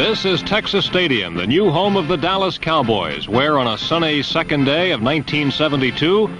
This is Texas Stadium, the new home of the Dallas Cowboys, where on a sunny second day of 1972,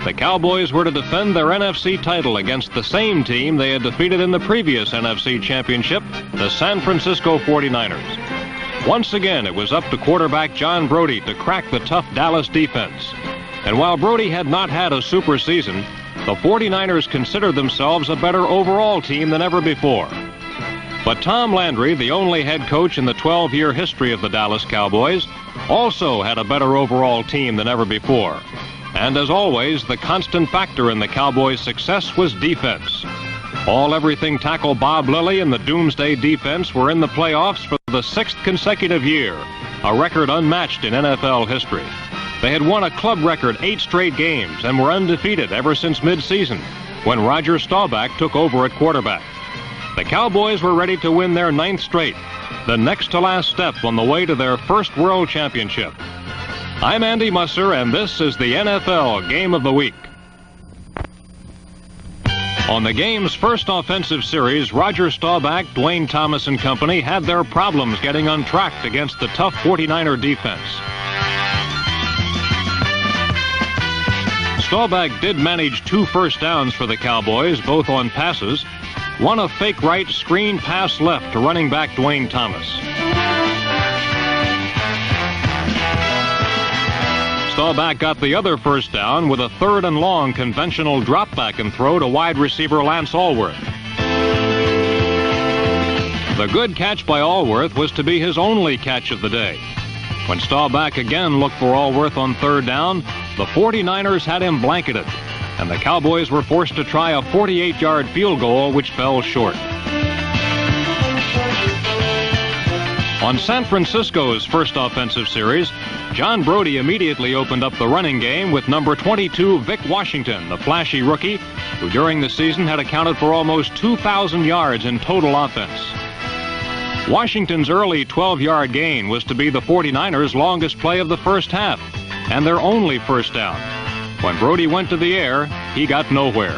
the Cowboys were to defend their NFC title against the same team they had defeated in the previous NFC championship, the San Francisco 49ers. Once again, it was up to quarterback John Brodie to crack the tough Dallas defense. And while Brodie had not had a super season, the 49ers considered themselves a better overall team than ever before. But Tom Landry, the only head coach in the 12-year history of the Dallas Cowboys, also had a better overall team than ever before. And as always, the constant factor in the Cowboys' success was defense. All-everything tackle Bob Lilly and the Doomsday defense were in the playoffs for the 6th consecutive year, a record unmatched in NFL history. They had won a club record 8 straight games and were undefeated ever since midseason, when Roger Staubach took over at quarterback. The Cowboys were ready to win their 9th straight, the next-to-last step on the way to their first World Championship. I'm Andy Musser, and this is the NFL Game of the Week. On the game's first offensive series, Roger Staubach, Dwayne Thomas and company had their problems getting untracked against the tough 49er defense. Staubach did manage 2 first downs for the Cowboys, both on passes. One a fake right screen pass left to running back Dwayne Thomas. Staubach got the other first down with a 3rd and long conventional drop back and throw to wide receiver Lance Allworth. The good catch by Allworth was to be his only catch of the day. When Staubach again looked for Allworth on 3rd down, the 49ers had him blanketed, and the Cowboys were forced to try a 48-yard field goal, which fell short. On San Francisco's first offensive series, John Brodie immediately opened up the running game with number 22 Vic Washington, the flashy rookie, who during the season had accounted for almost 2,000 yards in total offense. Washington's early 12-yard gain was to be the 49ers' longest play of the first half, and their only first down. When Brodie went to the air, he got nowhere.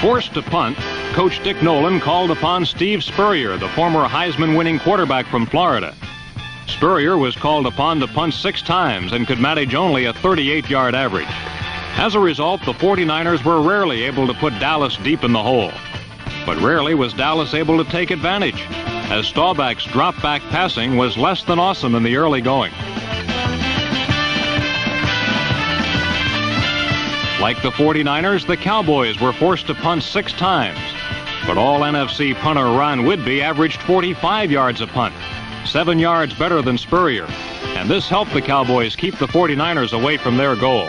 Forced to punt, Coach Dick Nolan called upon Steve Spurrier, the former Heisman-winning quarterback from Florida. Spurrier was called upon to punt 6 times and could manage only a 38-yard average. As a result, the 49ers were rarely able to put Dallas deep in the hole. But rarely was Dallas able to take advantage, as Staubach's drop-back passing was less than awesome in the early going. Like the 49ers, the Cowboys were forced to punt 6 times. But All-NFC punter Ron Whidbey averaged 45 yards a punt, 7 yards better than Spurrier. And this helped the Cowboys keep the 49ers away from their goal.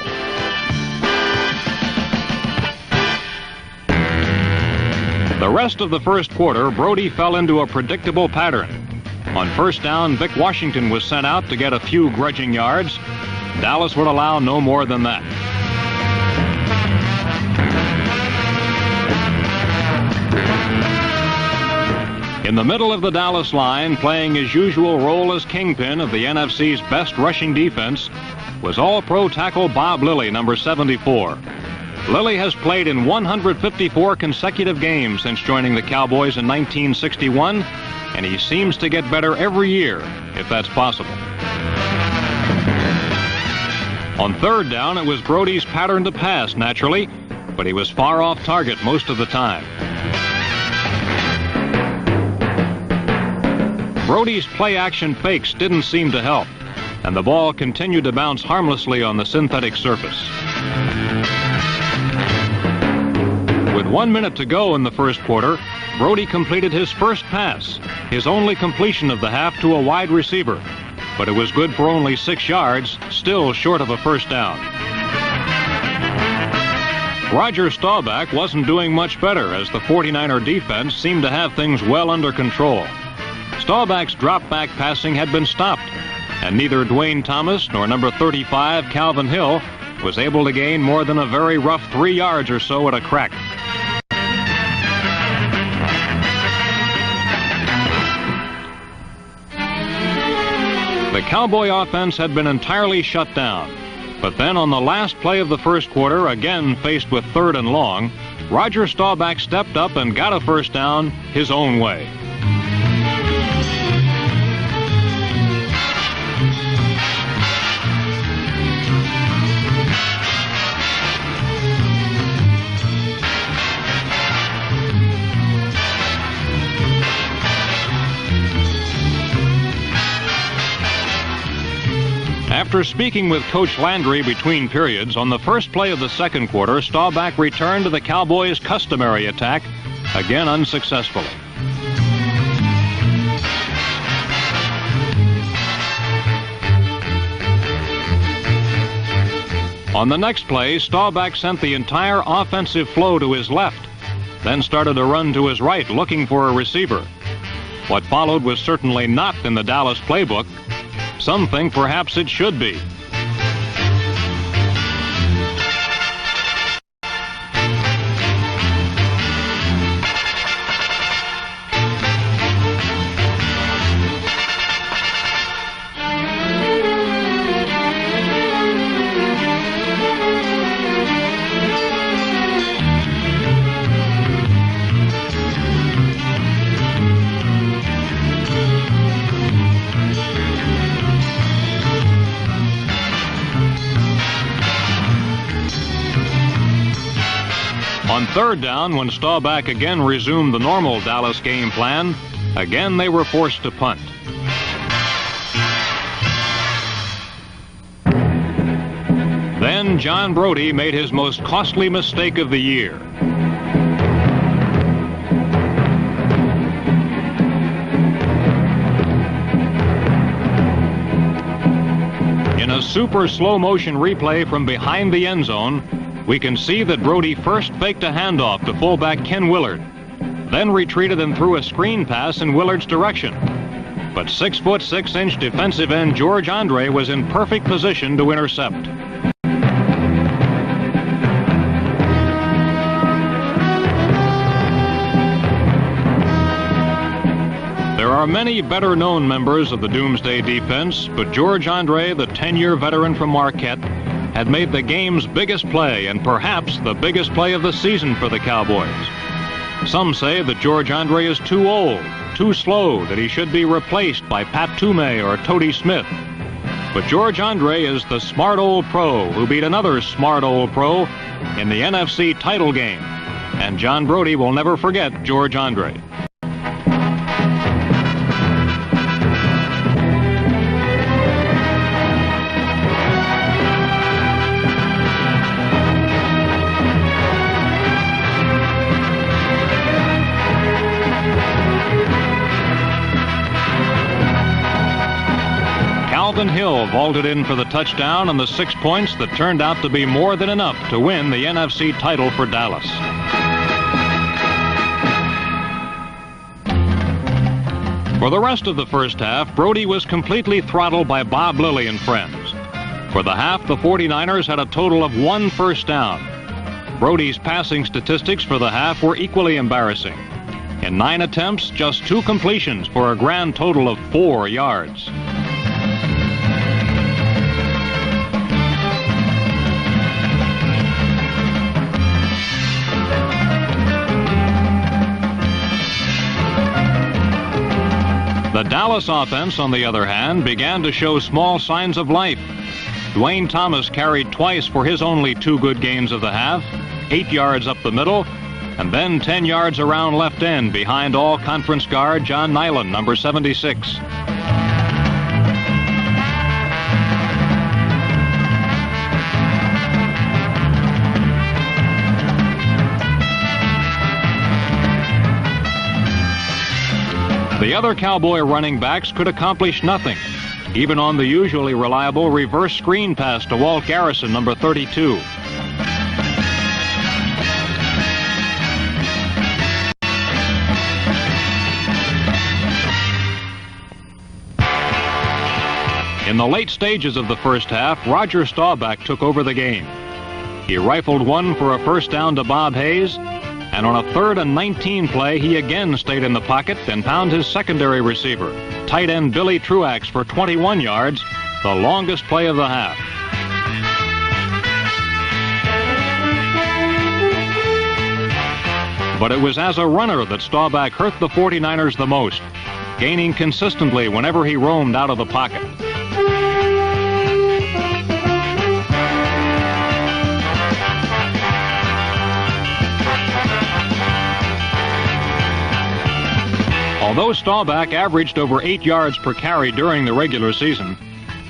The rest of the first quarter, Brodie fell into a predictable pattern. On first down, Vic Washington was sent out to get a few grudging yards. Dallas would allow no more than that. In the middle of the Dallas line, playing his usual role as kingpin of the NFC's best rushing defense, was All-Pro tackle Bob Lilly, number 74. Lilly has played in 154 consecutive games since joining the Cowboys in 1961, and he seems to get better every year, if that's possible. On 3rd down, it was Brodie's pattern to pass, naturally, but he was far off target most of the time. Brodie's play-action fakes didn't seem to help, and the ball continued to bounce harmlessly on the synthetic surface. With 1 minute to go in the first quarter, Brodie completed his first pass, his only completion of the half, to a wide receiver. But it was good for only 6 yards, still short of a first down. Roger Staubach wasn't doing much better, as the 49er defense seemed to have things well under control. Staubach's drop-back passing had been stopped, and neither Dwayne Thomas nor number 35 Calvin Hill was able to gain more than a very rough 3 yards or so at a crack. The Cowboy offense had been entirely shut down, but then on the last play of the first quarter, again faced with 3rd and long, Roger Staubach stepped up and got a first down his own way. After speaking with Coach Landry between periods, on the first play of the second quarter, Staubach returned to the Cowboys' customary attack, again unsuccessfully. On the next play, Staubach sent the entire offensive flow to his left, then started to run to his right, looking for a receiver. What followed was certainly not in the Dallas playbook. Some think perhaps it should be. On third down, when Staubach again resumed the normal Dallas game plan, again they were forced to punt. Then John Brodie made his most costly mistake of the year. In a super slow motion replay from behind the end zone, we can see that Brodie first faked a handoff to fullback Ken Willard, then retreated and threw a screen pass in Willard's direction. But 6-foot 6-inch defensive end George Andre was in perfect position to intercept. There are many better-known members of the Doomsday defense, but George Andre, the 10-year veteran from Marquette, had made the game's biggest play and perhaps the biggest play of the season for the Cowboys. Some say that George Andre is too old, too slow, that he should be replaced by Pat Toomey or Tody Smith. But George Andre is the smart old pro who beat another smart old pro in the NFC title game. And John Brodie will never forget George Andre. Calvin Hill vaulted in for the touchdown and the 6 points that turned out to be more than enough to win the NFC title for Dallas. For the rest of the first half, Brodie was completely throttled by Bob Lilly and friends. For the half, the 49ers had a total of 1 first down. Brodie's passing statistics for the half were equally embarrassing. In 9 attempts, just 2 completions for a grand total of 4 yards. The Dallas offense, on the other hand, began to show small signs of life. Dwayne Thomas carried twice for his only 2 good gains of the half, 8 yards up the middle, and then 10 yards around left end behind all-conference guard John Nyland, number 76. The other Cowboy running backs could accomplish nothing, even on the usually reliable reverse screen pass to Walt Garrison, number 32. In the late stages of the first half, Roger Staubach took over the game. He rifled one for a first down to Bob Hayes, and on a 3rd and 19 play, he again stayed in the pocket and found his secondary receiver, tight end Billy Truax, for 21 yards, the longest play of the half. But it was as a runner that Staubach hurt the 49ers the most, gaining consistently whenever he roamed out of the pocket. Although Staubach averaged over 8 yards per carry during the regular season,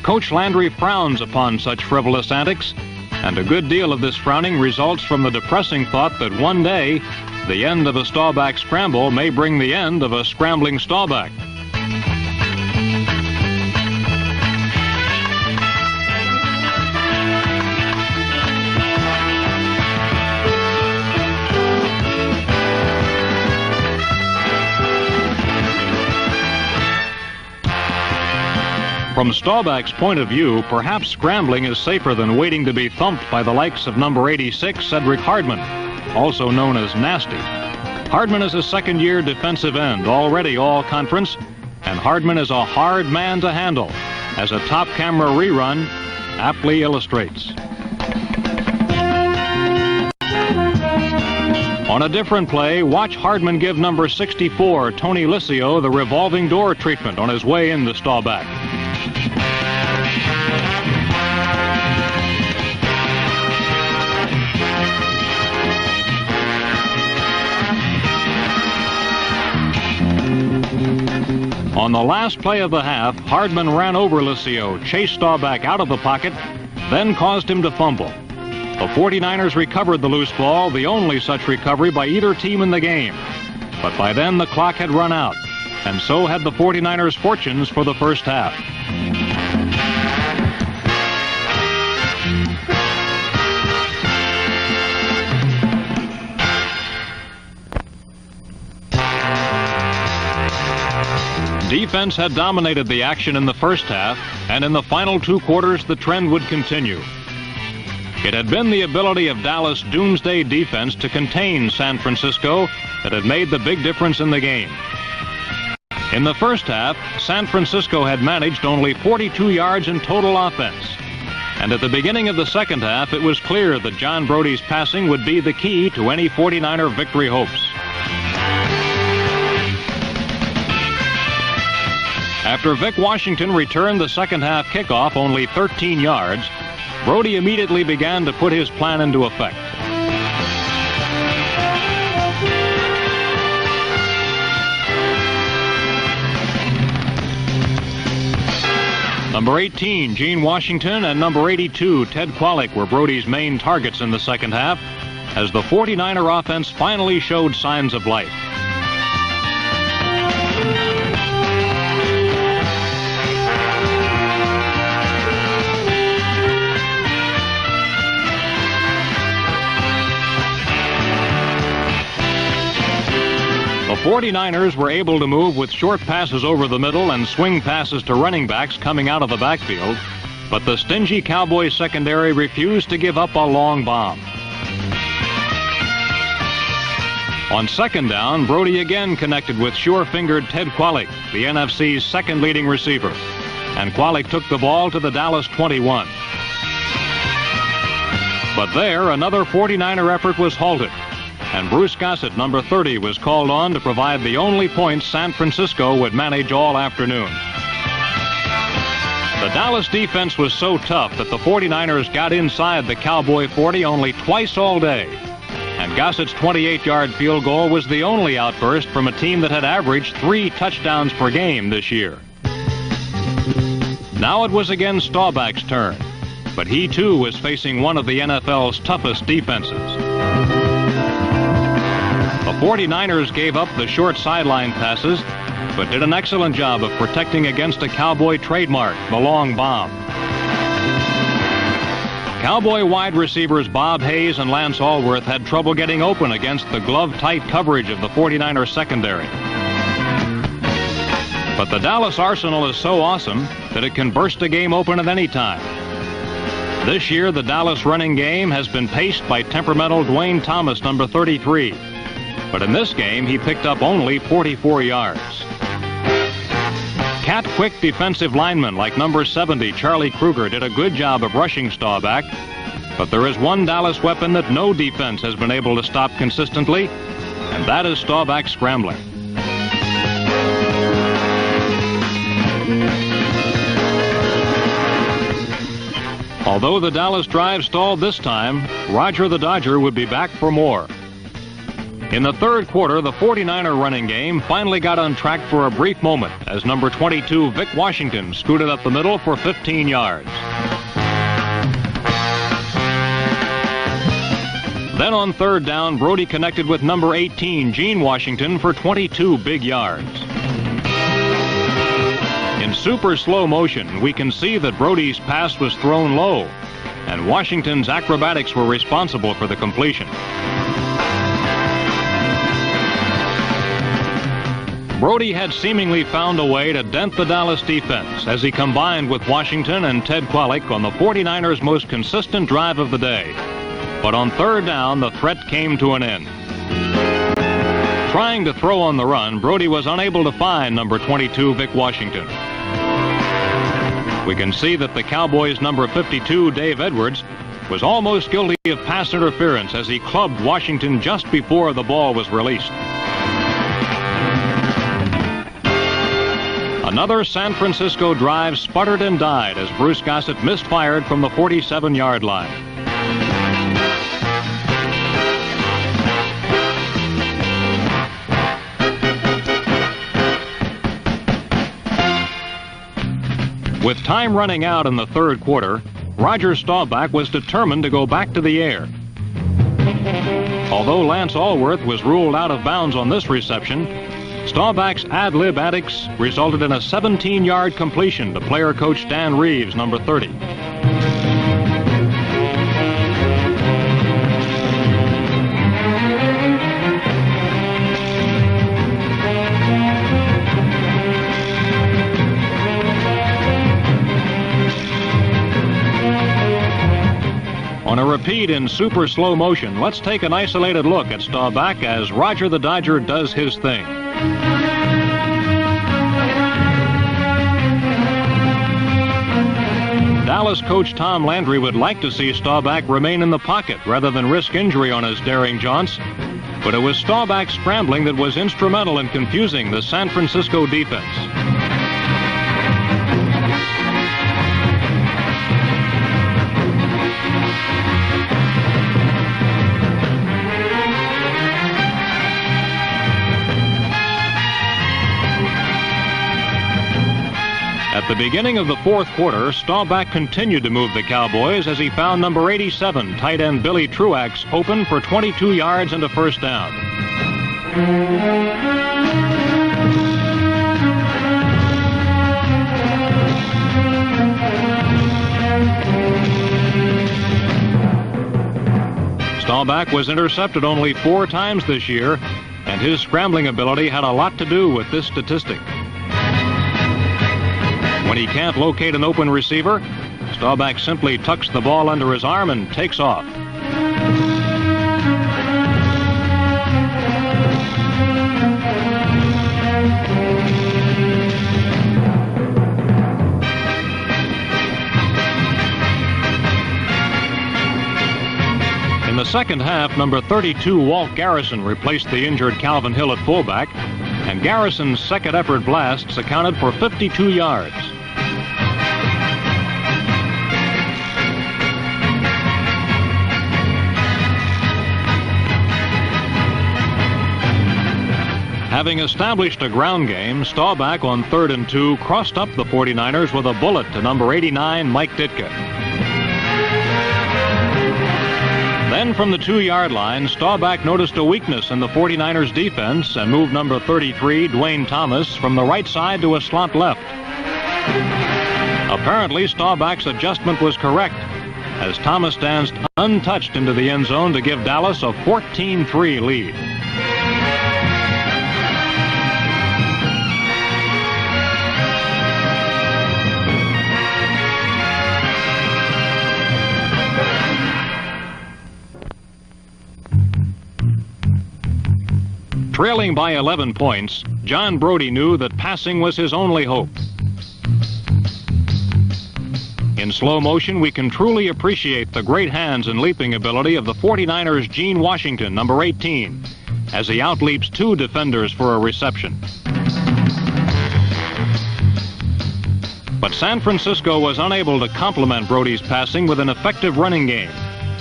Coach Landry frowns upon such frivolous antics, and a good deal of this frowning results from the depressing thought that one day, the end of a Staubach scramble may bring the end of a scrambling Staubach. From Staubach's point of view, perhaps scrambling is safer than waiting to be thumped by the likes of number 86, Cedric Hardman, also known as Nasty. Hardman is a second-year defensive end, already all-conference, and Hardman is a hard man to handle, as a top-camera rerun aptly illustrates. On a different play, watch Hardman give number 64, Tony Liscio, the revolving door treatment on his way into Staubach. On the last play of the half, Hardman ran over Liscio, chased Staubach out of the pocket, then caused him to fumble. The 49ers recovered the loose ball, the only such recovery by either team in the game. But by then the clock had run out, and so had the 49ers' fortunes for the first half. Defense had dominated the action in the first half, and in the final 2 quarters the trend would continue. It had been the ability of Dallas' doomsday defense to contain San Francisco that had made the big difference in the game. In the first half, San Francisco had managed only 42 yards in total offense. And at the beginning of the second half, it was clear that John Brody's passing would be the key to any 49er victory hopes. After Vic Washington returned the second half kickoff only 13 yards, Brody immediately began to put his plan into effect. Number 18, Gene Washington, and number 82, Ted Kwolek, were Brody's main targets in the second half, as the 49er offense finally showed signs of life. The 49ers were able to move with short passes over the middle and swing passes to running backs coming out of the backfield, but the stingy Cowboys secondary refused to give up a long bomb. On second down, Brody again connected with sure-fingered Ted Kwolek, the NFC's second leading receiver, and Kwolek took the ball to the Dallas 21. But there, another 49er effort was halted, and Bruce Gossett, number 30, was called on to provide the only points San Francisco would manage all afternoon. The Dallas defense was so tough that the 49ers got inside the Cowboy 40 only twice all day, and Gossett's 28-yard field goal was the only outburst from a team that had averaged 3 touchdowns per game this year. Now it was again Staubach's turn, but he too was facing one of the NFL's toughest defenses. The 49ers gave up the short sideline passes, but did an excellent job of protecting against a Cowboy trademark, the long bomb. Cowboy wide receivers Bob Hayes and Lance Allworth had trouble getting open against the glove-tight coverage of the 49ers secondary. But the Dallas arsenal is so awesome that it can burst a game open at any time. This year, the Dallas running game has been paced by temperamental Dwayne Thomas, number 33. But in this game, he picked up only 44 yards. Cat-quick defensive linemen like number 70, Charlie Kruger, did a good job of rushing Staubach. But there is one Dallas weapon that no defense has been able to stop consistently, And that is Staubach scrambling. Although the Dallas drive stalled this time, Roger the Dodger would be back for more. In the third quarter, the 49er running game finally got on track for a brief moment as number 22 Vic Washington scooted up the middle for 15 yards. Then on third down, Brody connected with number 18 Gene Washington for 22 big yards. In super slow motion, we can see that Brody's pass was thrown low, and Washington's acrobatics were responsible for the completion. Brody had seemingly found a way to dent the Dallas defense as he combined with Washington and Ted Qualick on the 49ers' most consistent drive of the day. But on third down, the threat came to an end. Trying to throw on the run, Brody was unable to find number 22 Vic Washington. We can see that the Cowboys' number 52 Dave Edwards was almost guilty of pass interference as he clubbed Washington just before the ball was released. Another San Francisco drive sputtered and died as Bruce Gossett misfired from the 47-yard line. With time running out in the third quarter, Roger Staubach was determined to go back to the air. Although Lance Allworth was ruled out of bounds on this reception, Staubach's ad-lib antics resulted in a 17-yard completion to player coach Dan Reeves, number 30. On a repeat in super slow motion, let's take an isolated look at Staubach as Roger the Dodger does his thing. Dallas coach Tom Landry would like to see Staubach remain in the pocket rather than risk injury on his daring jaunts, but it was Staubach's scrambling that was instrumental in confusing the San Francisco defense. At the beginning of the fourth quarter, Staubach continued to move the Cowboys as he found number 87, tight end Billy Truax, open for 22 yards and a first down. Staubach was intercepted only 4 times this year, and his scrambling ability had a lot to do with this statistic. When he can't locate an open receiver, Staubach simply tucks the ball under his arm and takes off. In the second half, number 32 Walt Garrison replaced the injured Calvin Hill at fullback, and Garrison's second effort blasts accounted for 52 yards. Having established a ground game, Staubach on 3rd and 2 crossed up the 49ers with a bullet to number 89 Mike Ditka. Then from the 2-yard line, Staubach noticed a weakness in the 49ers defense and moved number 33 Dwayne Thomas from the right side to a slot left. Apparently, Staubach's adjustment was correct as Thomas danced untouched into the end zone to give Dallas a 14-3 lead. Trailing by 11 points, John Brody knew that passing was his only hope. In slow motion, we can truly appreciate the great hands and leaping ability of the 49ers' Gene Washington, number 18, as he outleaps two defenders for a reception. But San Francisco was unable to complement Brody's passing with an effective running game,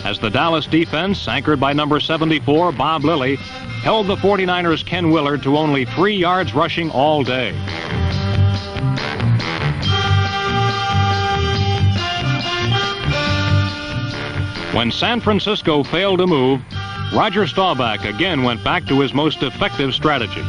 as the Dallas defense, anchored by number 74, Bob Lilly, held the 49ers' Ken Willard to only 3 yards rushing all day. When San Francisco failed to move, Roger Staubach again went back to his most effective strategy.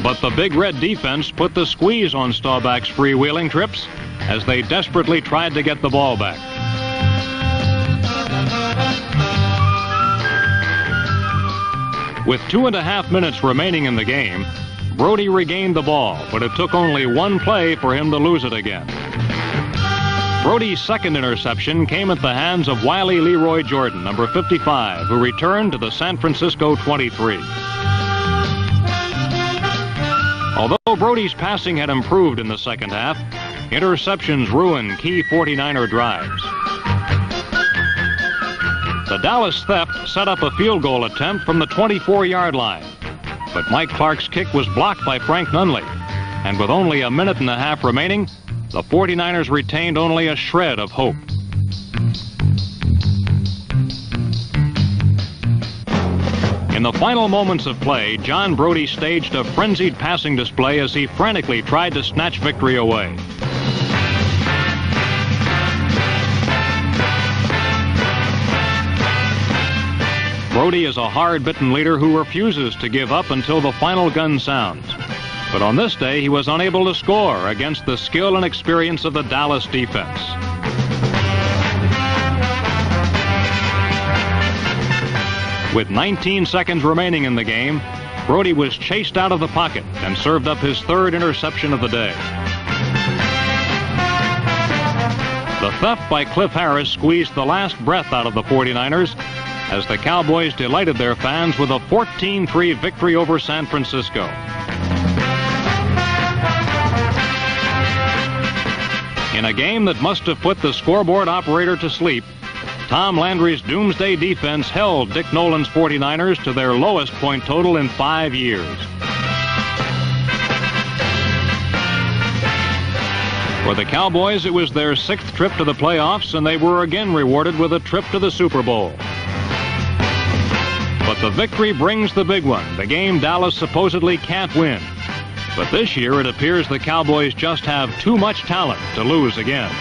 But the Big Red defense put the squeeze on Staubach's freewheeling trips as they desperately tried to get the ball back. With 2.5 minutes remaining in the game, Brody regained the ball, but it took only one play for him to lose it again. Brody's second interception came at the hands of wily Leroy Jordan, number 55, who returned to the San Francisco 23. Although Brody's passing had improved in the second half, interceptions ruined key 49er drives. The Dallas theft set up a field goal attempt from the 24-yard line, but Mike Clark's kick was blocked by Frank Nunley, and with only a minute and a half remaining, the 49ers retained only a shred of hope. In the final moments of play, John Brody staged a frenzied passing display as he frantically tried to snatch victory away. Brody is a hard-bitten leader who refuses to give up until the final gun sounds. But on this day, he was unable to score against the skill and experience of the Dallas defense. With 19 seconds remaining in the game, Brody was chased out of the pocket and served up his third interception of the day. The theft by Cliff Harris squeezed the last breath out of the 49ers as the Cowboys delighted their fans with a 14-3 victory over San Francisco. In a game that must have put the scoreboard operator to sleep, Tom Landry's doomsday defense held Dick Nolan's 49ers to their lowest point total in 5 years. For the Cowboys, it was their 6th trip to the playoffs, and they were again rewarded with a trip to the Super Bowl. But the victory brings the big one, the game Dallas supposedly can't win. But this year, it appears the Cowboys just have too much talent to lose again.